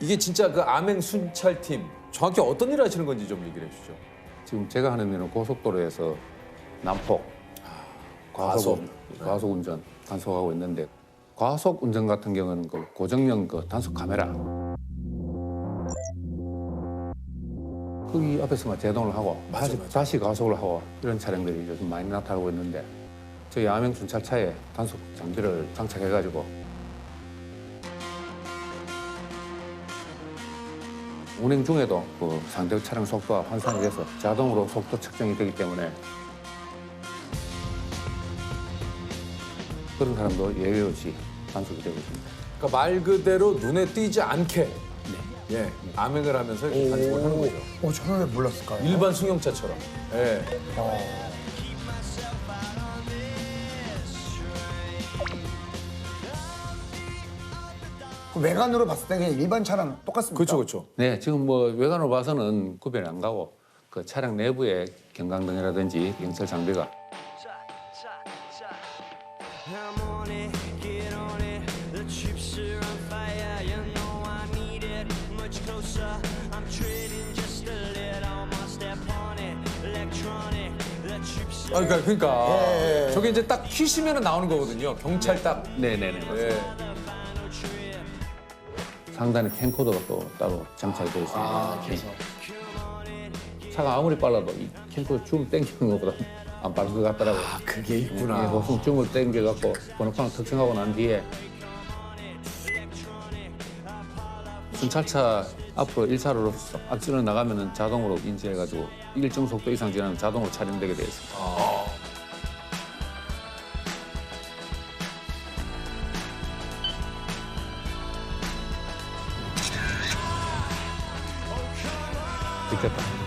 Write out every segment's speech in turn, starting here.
이게 진짜 그 암행 순찰팀 정확히 어떤 일을 하시는 건지 좀 얘기를 해주죠. 지금 제가 하는 일은 고속도로에서 난폭, 과속 운전 단속하고 있는데 과속 운전 같은 경우는 그 고정형 그 단속 카메라 거기 앞에서만 제동을 하고 다시 과속을 하고 이런 차량들이 요즘 많이 나타나고 있는데 저희 암행 순찰차에 단속 장비를 장착해가지고 운행 중에도 그 상대 차량 속도와 환산이 돼서 자동으로 속도 측정이 되기 때문에 그런 사람도 예외 없이 단속이 되고 있습니다. 그러니까 말 그대로 눈에 띄지 않게 예, 암행을 하면서 이렇게 단속을 하는 거죠. 저는 왜 몰랐을까요? 일반 승용차처럼. 예. 그 외관으로 봤을 때 그냥 일반 차랑 똑같습니까? 그렇죠, 그렇죠. 네, 지금 뭐 외관으로 봐서는 구별이 안 가고 그 차량 내부에 경광등이라든지 경찰 장비가 I'm on it, get on it. The chips are on fire, you know I need it. Much closer, I'm treading just a little more step on it. Electronic, the chips are. 그러니까 저게 이제 딱 키시면 나오는 거거든요. 경찰 딱. 네네네 맞습니다. 예. 상단에 캠코더가 또 따로 장착이 되어 있습니다. 그래서. 차가 아무리 빨라도 이 캠코더 줌 땡기는 것보다 안 빠른 것 같더라고요. 그게 예, 있구나. 보통 줌을 땡겨갖고 번호판을 특정하고 난 뒤에 순찰차 앞으로 1차로로 앞질러 나가면은 자동으로 인지해가지고 일정 속도 이상 지나면 자동으로 차량되게 되어 있습니다. 듣겠다.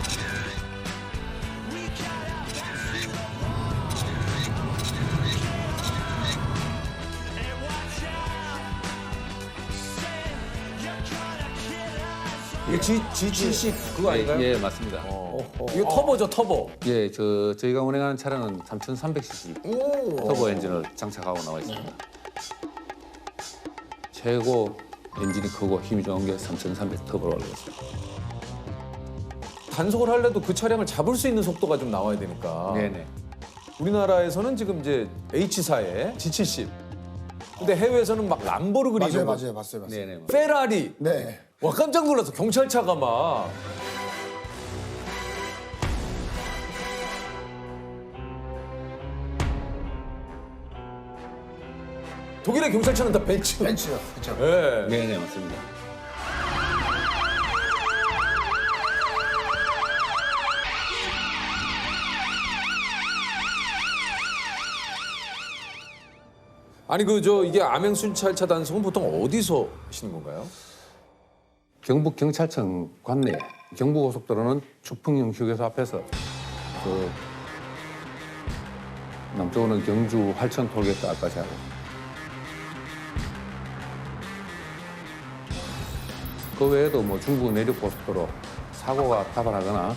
이게 G70 그거 아닌가요? 예, 맞습니다. 이거 터보죠, 터보. 예, 저희가 운행하는 차량은 3,300cc 터보 엔진을 장착하고 나와 있습니다. 최고 엔진이 크고 힘이 좋은 게 3,300 터보로 알고 있습니다. 단속을 하려도 그 차량을 잡을 수 있는 속도가 좀 나와야 되니까. 네네. 우리나라에서는 지금 이제 H사에 G70. 근데 해외에서는 막 람보르기니 맞아요, 이런 거. 맞아요, 맞습니다. 네네. 페라리. 네. 와 깜짝 놀라서 경찰차가 막. 독일의 경찰차는 다 벤츠. 벤츠요, 그렇죠. 예. 네네, 맞습니다. 아니 이게 암행 순찰차 단속은 보통 어디서 하시는 건가요? 경북 경찰청 관내 경부고속도로는 축풍령 휴게소 앞에서 그 남쪽으로는 경주 활천 톨게이트 앞까지 하고 그 외에도 뭐 중부 내륙고속도로 사고가 다발하거나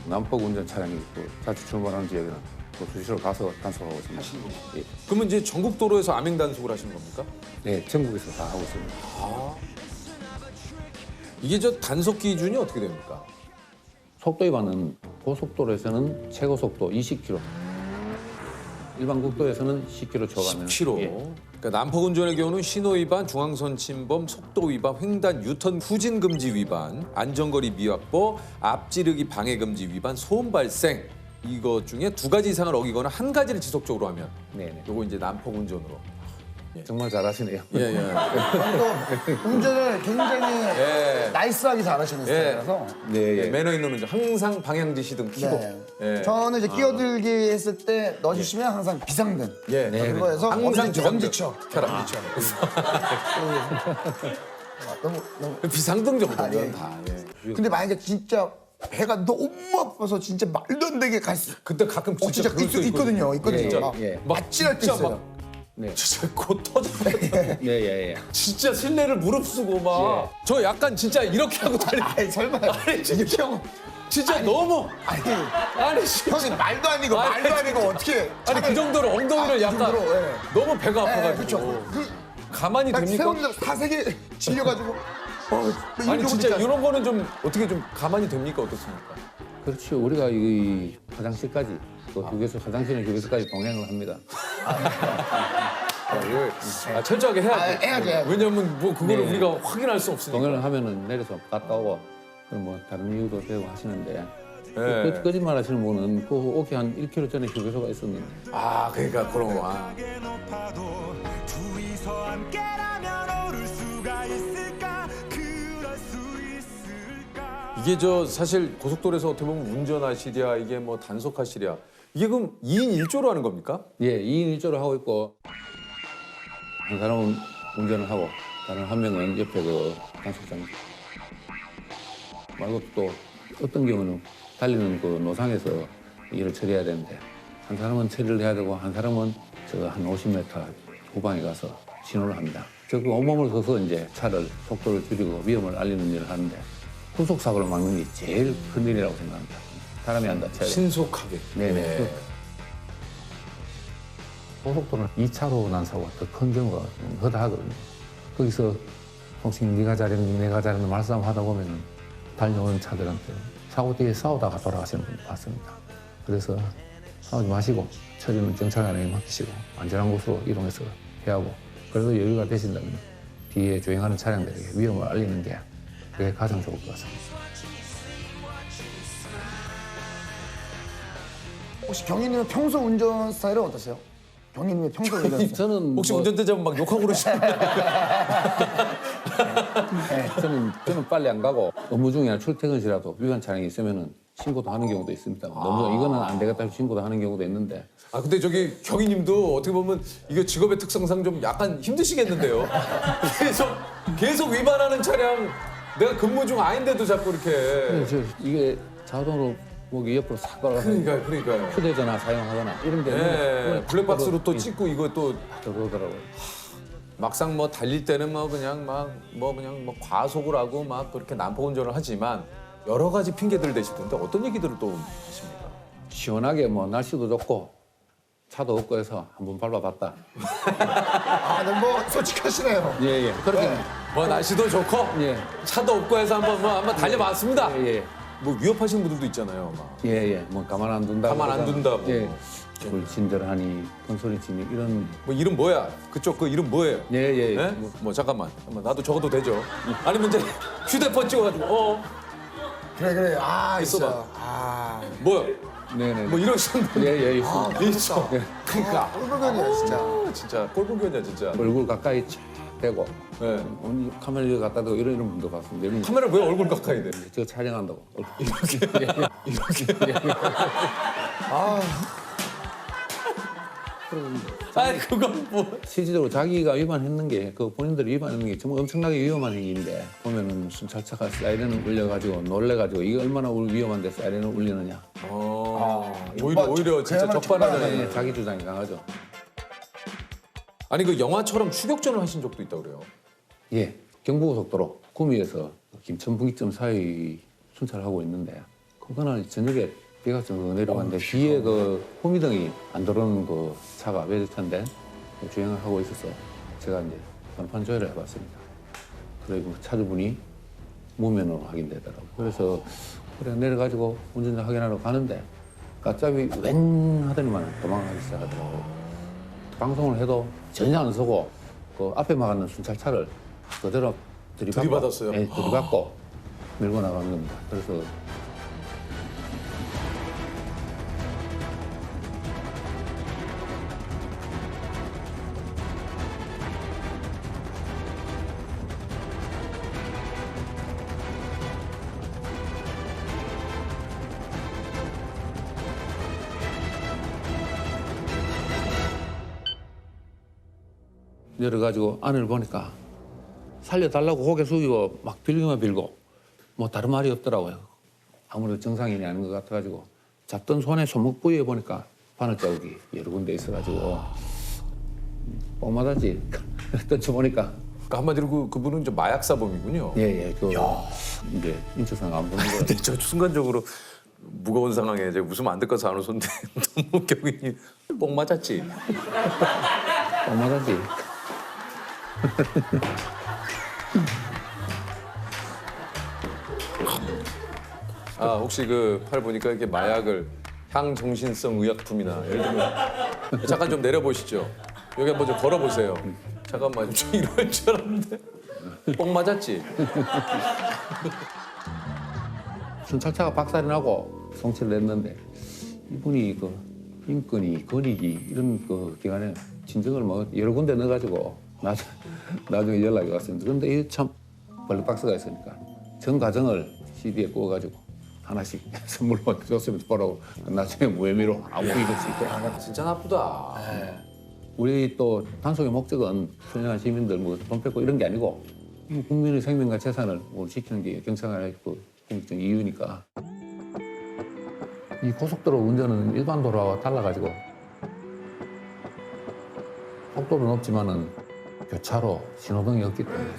난폭 운전 차량이 자주 출발하는 지역에는 또 수시로 가서 단속하고 있습니다. 예. 그러면 이제 전국 도로에서 암행 단속을 하시는 겁니까? 네, 전국에서 다 하고 있습니다. 이게 단속 기준이 어떻게 됩니까? 속도 위반은 고속도로에서는 최고 속도 20km, 일반 국도에서는 10km 초과하면 10km. 그러니까 난폭 운전의 경우는 신호 위반, 중앙선 침범, 속도 위반, 횡단, 유턴, 후진 금지 위반, 안전거리 미확보, 앞지르기 방해 금지 위반, 소음 발생. 이것 중에 2가지 이상을 어기거나 1가지를 지속적으로 하면 네네. 요거 이제 난폭 운전으로. 정말 잘하시네요. 예. 또 운전을 굉장히 예. 나이스하게 잘하시는 스타일이라서. 네, 예. 매너 있는 운전. 항상 방향 지시등 켜고. 네. 예. 저는 이제 끼어들기 했을 때 넣어주시면 항상 비상등. 예. 그거 해서 항상 언제든지 비상등. 건지쳐. 켜라. 너무. 비상등 정도면 예. 다. 예. 근데 만약에 진짜 배가 너무 아파서 진짜 말도 안 되게 갈 수. 그때 가끔 진짜 그럴 수 있거든요. 예, 막 예. 맞지할 때 진짜 있어요. 막 네. 진짜 곧 터져. 예. 진짜 실내를 무릅쓰고 막. 저 약간 진짜 이렇게 하고 아니 설마. 아니, 이렇게 하고. 진짜 너무. 아니 진짜. 형이 말도 아니고 아니, 말도 아니고 어떻게? 아니 그 정도로 엉덩이를 그 약간 정도로, 예. 너무 배가 아파가지고. 그렇죠. 가만히 나 됩니까? 세운데 사색에 질려가지고 아니 진짜 이런 거는 좀 어떻게 좀 가만히 됩니까 어떻습니까? 그렇죠. 우리가 이 화장실까지 또 휴게소 화장실은 휴게소까지 동행을 합니다. 철저하게 해야 돼. 해야지. 왜냐면 뭐 그거를 네. 우리가 확인할 수 없으니까. 동행을 하면은 내려서 갔다 오고 그럼 뭐 다른 이유도 되고 하시는데 네. 거짓말 하시는 분은 그 오기 한 1km 전에 휴게소가 있었는데 아 그러니까 그런 거. 높아도 둘이서 함께라면 오를 수가 있을까 그럴 수 있을까 이게 저 사실 고속도로에서 어떻게 보면 운전하시랴 이게 뭐 단속하시랴 이게 그럼 2인 1조로 하는 겁니까? 예, 2인 1조를 하고 있고 한 사람은 운전을 하고 다른 한 명은 옆에 그 단속장 말고 또 어떤 경우는 달리는 그 노상에서 일을 처리해야 되는데 한 사람은 처리를 해야 되고 한 사람은 저 한 50m 후방에 가서 신호를 합니다. 저 그 온몸을 써서 이제 차를 속도를 줄이고 위험을 알리는 일을 하는데 후속 사고를 막는 게 제일 큰 일이라고 생각합니다. 사람이 안 다쳐야 돼. 신속하게. 네네. 고속도로는 2차로 난 사고가 더 큰 경우가 허다하거든요. 거기서 혹시 네가 잘했는지 내가 잘했는지 말싸움하다 보면 달려오는 차들한테 사고 뒤에 싸우다가 돌아가시는 분 봤습니다. 그래서 싸우지 마시고 처리는 경찰관에게 맡기시고 안전한 곳으로 이동해서 해야 하고 그래도 여유가 되신다면 뒤에 주행하는 차량들에게 위험을 알리는 게 그게 가장 좋을 것 같습니다. 혹시 경희님은 평소 운전 스타일은 어떠세요? 경희님의 평소 운전 스타일. 저는 혹시 뭐- 운전대 잡으면 막 욕하고 그러시나요? 저는 빨리 안 가고 업무 중이나 출퇴근 시라도 위반 차량이 있으면은 신고도 하는 경우도 있습니다. 너무 이거는 안 되겠다 신고도 하는 경우도 있는데 아 근데 저기 경희님도 어떻게 보면 이게 직업의 특성상 좀 약간 힘드시겠는데요. 계속 위반하는 차량 내가 근무 중 아닌데도 자꾸 이렇게. 이게 자동으로 목이 옆으로 싹 걸어가서 그러니까요. 휴대전화 사용하거나 이런 데는 네, 블랙박스로 또 찍고 이거 또 그러더라고요. 막상 뭐 달릴 때는 뭐 그냥 뭐 과속을 하고 막 그렇게 난폭 운전을 하지만 여러 가지 핑계들 대시던데 어떤 얘기들을 또 하십니까? 시원하게 뭐 날씨도 좋고 차도 없고 해서 한번 밟아봤다. 아, 뭐 솔직하시네요. 예예. 그렇게 뭐 날씨도 좋고 예. 차도 없고 해서 한번 달려봤습니다. 예예. 뭐 위협하시는 분들도 있잖아요. 막. 예예. 뭐 가만 안 둔다. 가만 안 둔다고. 예. 불친절하니 큰 소리 치니 이런 뭐 이름 뭐야? 그쪽 그 이름 뭐예요? 예예. 네? 뭐 잠깐만 나도 적어도 되죠. 아니면 이제 휴대폰 찍어가지고 그래. 아, 있어봐. 진짜. 아, 뭐야? 네네. 뭐 이러시는 분 예예. 있죠. 그러니까 꼴불견이야, 진짜. 진짜 꼴보기냐 진짜. 얼굴 가까이 착 대고 네. 언니 카메라 갖다 대고 이런 분도 봤습니다. 이런 카메라 왜 얼굴 가까이 대? 저 촬영한다고. 아니 그건 뭐? 실질적으로 자기가 위반했는 게 그 본인들이 위반했는 게 정말 엄청나게 위험한 행위인데 보면은 순찰차가 사이렌을 울려가지고 놀래가지고 이게 얼마나 위험한데 사이렌을 울리느냐. 오히려 진짜 그야말로 적반하장에. 자기 주장이 강하죠. 아니 그 영화처럼 추격전을 하신 적도 있다 그래요. 예, 경부고속도로 구미에서 김천 분기점 사이 순찰하고 있는데 그날 저녁에 비가 좀 내려왔는데 뒤에 그 호미등이 안 들어오는 그 차가 외제차인데 주행을 하고 있어서 제가 이제 간판 조회를 해봤습니다. 그리고 차주분이 무면허로 확인되더라고요. 그래서 그래 내려가지고 운전자 확인하러 가는데 갑자기 웬 하더니만 도망가기 시작하더라고요. 방송을 해도 전혀 안 서고 그 앞에 막았는 순찰차를 그대로 들이받았어요? 네, 들이받고 밀고 나가는 겁니다. 그래서 내려가지고 안을 보니까 살려달라고 고개 숙이고 막 빌기만 빌고 뭐 다른 말이 없더라고요. 아무래도 정상인이 아닌 것 같아가지고 잡던 손에 손목 부위에 보니까 바늘 자국이 여러 군데 있어가지고 뻥맞았지. 던져보니까 그러니까 한마디로 그분은 이제 마약사범이군요. 예예 그 이제 인적상 안 보는 거. 근데 저 순간적으로 무거운 상황에 이제 웃으면 안 될 것을 안 웃었는데 너무 경인이 뽕 맞았지. 뻥맞았지. 아 혹시 그 팔 보니까 이렇게 마약을 향정신성 의약품이나 예를 들면 잠깐 좀 내려보시죠. 여기 한번 좀 걸어보세요. 잠깐만 좀 이럴 줄 알았는데 뽕 맞았지? 순찰차가 박살이 나고 송치를 냈는데 이분이 그 인권이 권익이 이런 그 기간에 진정을 뭐 여러 군데 넣어가지고 나중에 연락이 왔습니다. 그런데 이게 참 블랙박스가 있으니까 전 과정을 CD에 구워가지고 하나씩 선물로 줬으면 보라고 나중에 무혐의로 아무 이유 없이 있게. 진짜 나쁘다. 우리 또 단속의 목적은 순연한 시민들 뭐 돈 뺏고 이런 게 아니고 국민의 생명과 재산을 뭐 지키는 게 경찰의 그 공적인 이유니까. 이 고속도로 운전은 일반 도로와 달라가지고 속도는 없지만은 교차로 신호등이 없기 때문에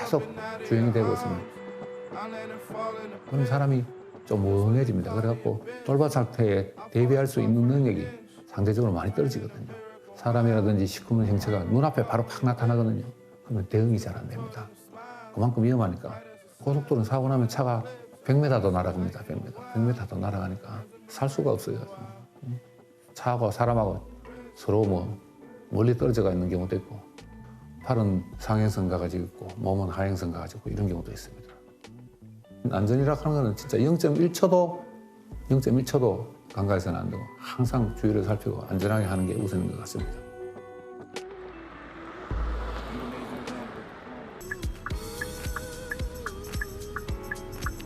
계속 주행이 되고 있습니다. 그럼 사람이 좀 우울해집니다. 그래갖고 돌발 사태에 대비할 수 있는 능력이 상대적으로 많이 떨어지거든요. 사람이라든지 시커먼 형체가 눈앞에 바로 팍 나타나거든요. 그러면 대응이 잘 안 됩니다. 그만큼 위험하니까. 고속도로는 사고 나면 차가 100m도 날아갑니다. 100m도 날아가니까 살 수가 없어요. 차하고 사람하고 서로 뭐 멀리 떨어져가 있는 경우도 있고 팔은 상행선 가가지고 있고 몸은 하행선 가가지고 이런 경우도 있습니다. 안전이라고 하는 거는 진짜 0.1초도 간과해서는 안 되고 항상 주의를 살피고 안전하게 하는 게 우선인 것 같습니다.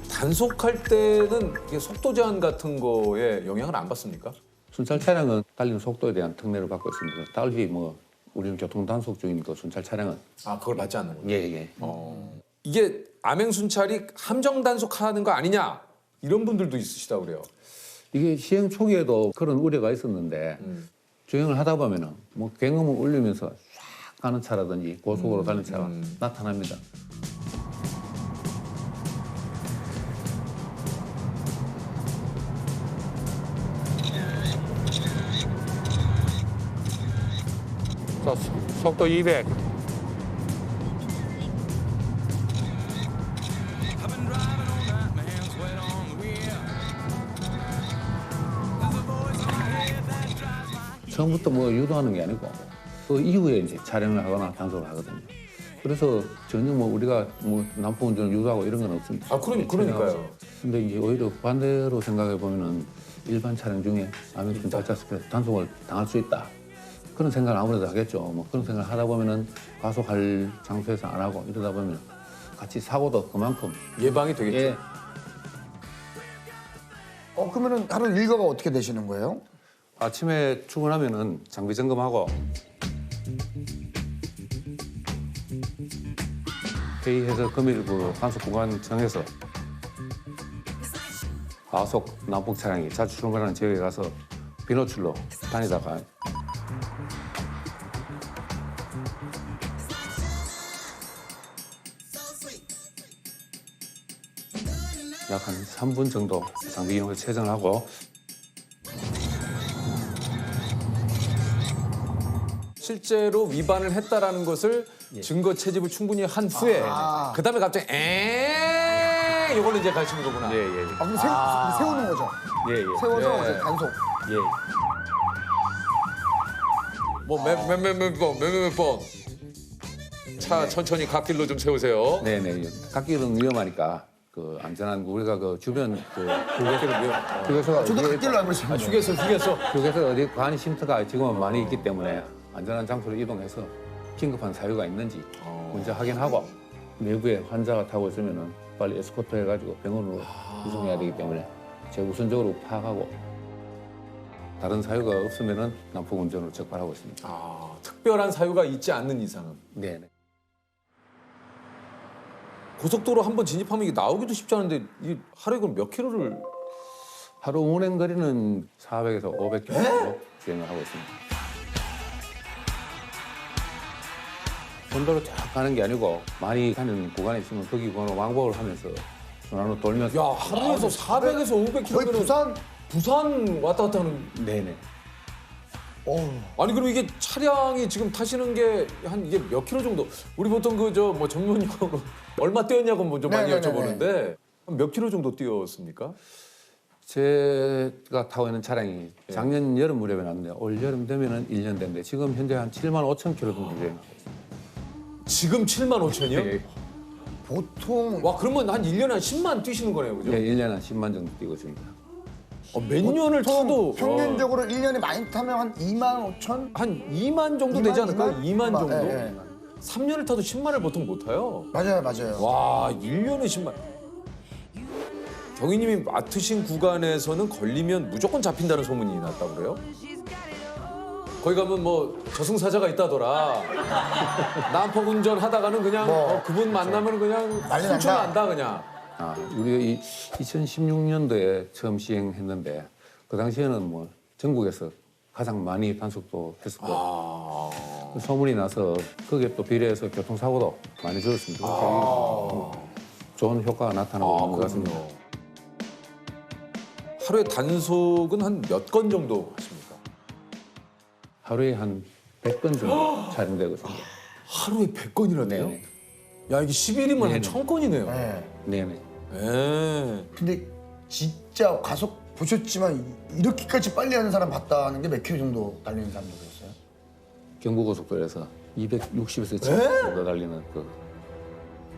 단속할 때는 이게 속도 제한 같은 거에 영향을 안 받습니까? 순찰 차량은 달리는 속도에 대한 특례를 받고 있습니다. 달리 뭐 우리는 교통 단속 중인 그 순찰 차량은 아 그걸 받지 않는군요. 예. 이게 암행 순찰이 함정 단속하는 거 아니냐 이런 분들도 있으시다고 그래요. 이게 시행 초기에도 그런 우려가 있었는데 주행을 하다 보면은 뭐 경음을 울리면서 쫙 가는 차라든지 고속으로 달리는 차가 나타납니다. 자, 속도 200. 처음부터 뭐 유도하는 게 아니고 그 이후에 이제 촬영을 하거나 단속을 하거든요. 그래서 전혀 뭐 우리가 뭐 난폭 운전을 유도하고 이런 건 없습니다. 아 그러니까요. 근데 이제 오히려 반대로 생각해 보면은 일반 차량 중에 암행 순찰차에서 단속을 당할 수 있다. 그런 생각을 아무래도 하겠죠. 뭐 그런 생각을 하다 보면은 과속할 장소에서 안 하고 이러다 보면 같이 사고도 그만큼 예방이 되겠죠. 예. 그러면은 하루 일과가 어떻게 되시는 거예요? 아침에 출근하면은 장비 점검하고 회의해서 금일 그 단속 구간 정해서 과속 난폭 차량이 자주 출근하는 지역에 가서 비노출로 다니다가 약 한 3분 정도 장비 이용을 체정하고 실제로 위반을 했다라는 것을 증거 채집을 충분히 한 후에 그다음에 갑자기 이걸로 이제 가시는 거구나. 예. 그럼 세우는 거죠? 예. 세워서 예. 이제 단속. 예. 뭐 몇 번. 차 천천히 갓길로 좀 세우세요. 네네. 갓길은 위험하니까 그 안전한 우리가 그 주변 그 휴게소가 저도 어디에 갓길로 알고 있습니다. 휴게소. 어디 관이 쉼터가 지금은 많이 있기 때문에 안전한 장소로 이동해서 긴급한 사유가 있는지 먼저 확인하고 내부에 환자가 타고 있으면은 빨리 에스코트 해가지고 병원으로 이송해야 되기 때문에 제우선적으로 파악하고 다른 사유가 없으면은 난폭 운전으로 적발하고 있습니다. 특별한 사유가 있지 않는 이상은. 네네. 고속도로 한번 진입하면 이게 나오기도 쉽지 않은데 이 하루에 그럼 몇 킬로를 하루 운행 거리는 400에서 500km 주행을 하고 있습니다. 본도로 쫙 가는 게 아니고 많이 가는 구간이 있으면 거기 구간을 왕복을 하면서 순환로 돌면서 야 하루에서 400에서 500 거의 킬로면 부산 왔다 갔다 하는. 네네. 아니 그럼 이게 차량이 지금 타시는 게 한 이게 몇 킬로 정도? 우리 보통 그 저 뭐 전문용어로 얼마 뛰었냐고 먼저 많이 네네네네. 여쭤보는데 한 몇 킬로 정도 뛰었습니까? 제가 타고 있는 차량이 작년 여름 무렵에 났는데 올 여름 되면은 1년 됐는데 지금 현재 한 7만 5천 킬로 정도 돼요. 지금 7만 5천이요? 네. 보통 와 그러면 한 1년에 한 10만 뛰시는 거네요, 그죠? 네, 1년에 한 10만 정도 뛰고 있습니다. 몇 년을 타도 평균적으로 1년에 많이 타면 한 2만 5천? 한 2만 정도 되지 않을까요? 2만 정도? 예, 예. 3년을 타도 10만을 보통 못 타요. 맞아요, 맞아요. 와, 1년에 10만. 경위님이 맡으신 구간에서는 걸리면 무조건 잡힌다는 소문이 났다고 그래요? 거기 가면 뭐 저승사자가 있다더라. 난폭 운전 하다가는 그냥 뭐, 그분 만나면 그냥 난리 훌쩍 난다. 난다 그냥. 아, 우리 2016년도에 처음 시행했는데 그 당시에는 뭐 전국에서 가장 많이 단속도 했었고 그 소문이 나서 거기에 또 비례해서 교통사고도 많이 줄었습니다. 좋은 효과가 나타나고 있는 것 같습니다. 그렇군요. 하루에 단속은 한 몇 건 정도 하십니까? 하루에 한 100건 정도 촬영되고 있습니다. 하루에 100건이나 돼요? 네네. 야, 이게 10일이면 한 네네. 1000건이네요. 네. 네네. 예. 근데 진짜 가속 보셨지만 이렇게까지 빨리 하는 사람 봤다는 게 몇 킬로 정도 달리는 사람도 있어요? 경부고속도로에서 260에서 700 정도 달리는 그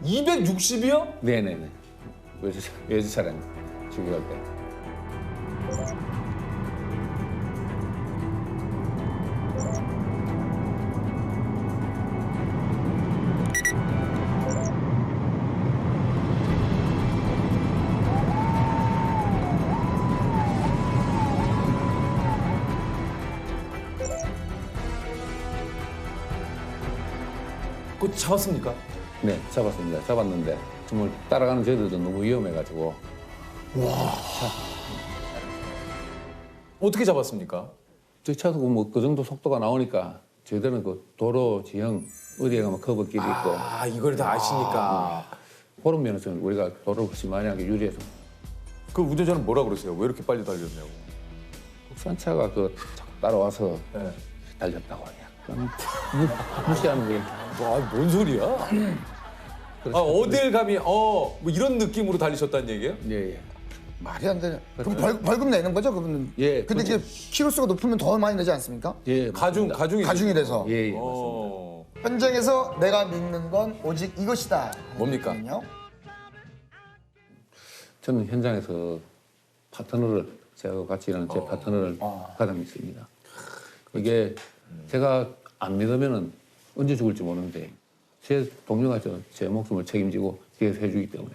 260이요? 네네네. 외주 차량 주기할 때. 그거 잡았습니까? 네, 잡았습니다. 잡았는데 정말 따라가는 저희들도 너무 위험해가지고 어떻게 잡았습니까? 저희 차도 뭐 그 정도 속도가 나오니까 저희들은 그 도로 지형 어디에 가면 커브길이 있고 아, 이걸 다 아시니까. 그런 면에서는 우리가 도로를 훨씬 많이 하게 유리해서 그 운전자는 뭐라 그러세요? 왜 이렇게 빨리 달렸냐고. 국산차가 그 자꾸 따라와서 네. 달렸다고 약간 무시하는 게 와, 뭔 소리야? 아, 어딜 감히 뭐 이런 느낌으로 달리셨다는 얘기예요? 예. 말이 안 되네. 그럼 벌금 내는 거죠, 그분은? 예, 근데 이게 키로수가 높으면 더 많이 내지 않습니까? 예, 가중이 가중이 돼서. 예, 예. 어. 현장에서 내가 믿는 건 오직 이것이다. 뭡니까? 거든요. 저는 현장에서 파트너를 제가 같이 일하는 제 파트너를 가장 믿습니다. 이게 제가 안 믿으면은 언제 죽을지 모르는데 제 동료가 제 목숨을 책임지고 뒤에서 해주기 때문에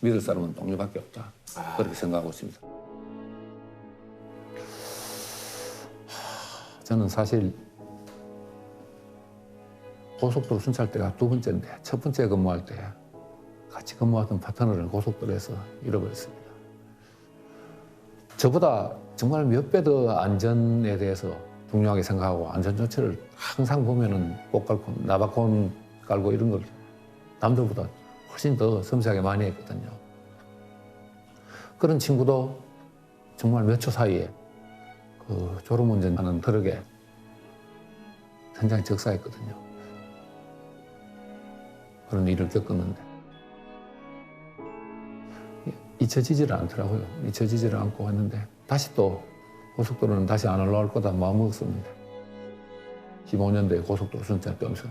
믿을 사람은 동료밖에 없다. 그렇게 생각하고 있습니다. 저는 사실 고속도로 순찰대가 2번째인데 첫 번째 근무할 때 같이 근무하던 파트너를 고속도로에서 잃어버렸습니다. 저보다 정말 몇 배 더 안전에 대해서 중요하게 생각하고 안전조치를 항상 보면은 꼭 깔고 나바콘 깔고 이런 걸 남들보다 훨씬 더 섬세하게 많이 했거든요. 그런 친구도 정말 몇 초 사이에 그 졸음운전하는 트럭에 현장에 적사했거든요. 그런 일을 겪었는데 잊혀지지를 않더라고요. 잊혀지지를 않고 했는데 다시 또 고속도로는 다시 안 올라올 거다 마음먹었었는데 15년도에 고속도로 순찰 뛰면서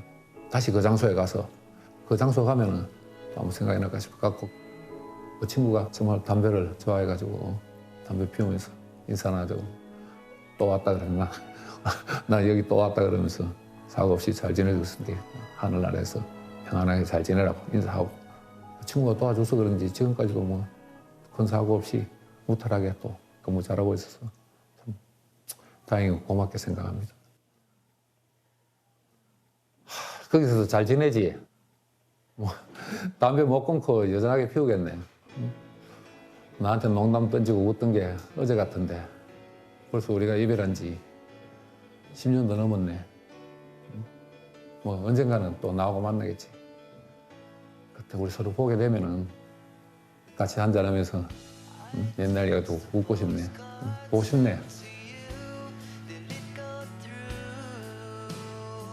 다시 그 장소에 가서 그 장소 가면은 또 아무 생각이 날까 싶어갖고 그 친구가 정말 담배를 좋아해가지고 담배 피우면서 인사나죠. 또 왔다 그랬나? 나 여기 또 왔다 그러면서 사고 없이 잘 지내고 있었는데 하늘 아래에서 평안하게 잘 지내라고 인사하고 그 친구가 도와줘서 그런지 지금까지도 뭐 큰 사고 없이 무탈하게 또 근무 잘하고 있어서 참 다행히 고맙게 생각합니다. 거기서도 잘 지내지? 뭐 담배 못 끊고 여전하게 피우겠네. 나한테 농담 던지고 웃던 게 어제 같은데 벌써 우리가 이별한 지 10년도 넘었네. 뭐 언젠가는 또 나하고 만나겠지. 그때 우리 서로 보게 되면은 같이 한잔하면서 옛날 얘기도 웃고 싶네. 보고 싶네.